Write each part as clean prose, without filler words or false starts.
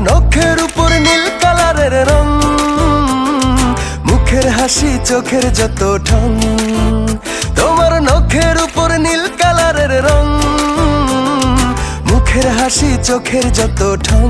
নখের উপর নীল কালারের রং, মুখের হাসি চোখের যত ঢং। তোমার নখের উপর নীল কালারের রং, মুখের হাসি চোখের যত ঢং।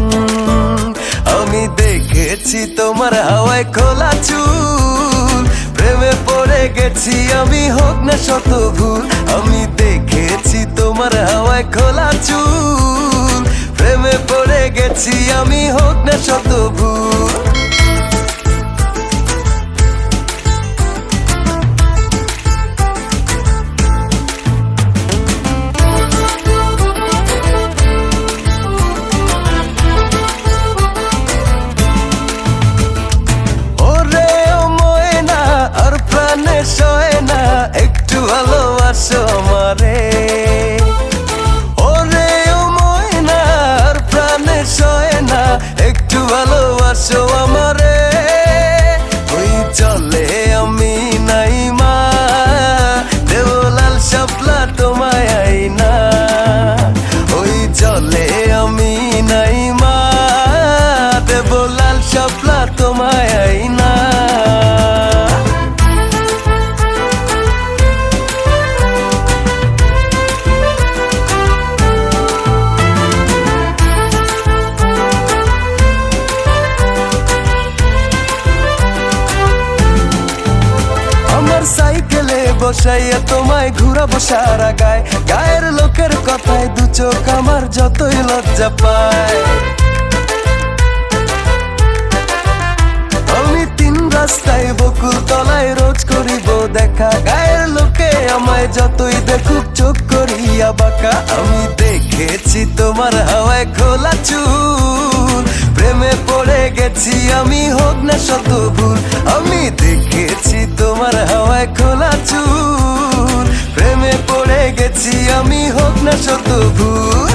আমি দেখেছি তোমার হাওয়ায় খোলা চুল, প্রেমে পড়ে গেছি আমি হোক না শত ভুল। আমি দেখেছি তোমার হাওয়ায় খোলা চুল, প্রেমে পড়ে গেছি আমি হোক না শত ভুল। একটু ভালোবাসো আমারে, ওরে ও ময়না আর প্রাণে সয় না, একটু ভালোবাসো আমারে। ওই চলে আমি নাই মা, দেব লাল শাপলা তোমায় আইনা। ওই চলে আমি নাই মা, দেব লাল শাপলা তোমায় আইনা। সাইকেলে বসাইয়া তোমায় ঘুরাবো সারা গায়, গায়ের লোকের কথায় দু চোখ আমার যতই লজ্জা পায়। আমি তিন রাস্তায় বকুল তলায় রোজ করিব দেখা, গায়ের লোকে আমায় যতই দেখুক চোখ করিয়া বাঁকা। আমি দেখেছি তোমার হাওয়ায় খোলা চুল, প্রেমে পড়ে গেছি আমি হোক না শত ভুল। আমি দেখেছি তোমার হাওয়ায় খোলা চুল, প্রেমে পড়ে গেছি আমি হোক না শত ভুল।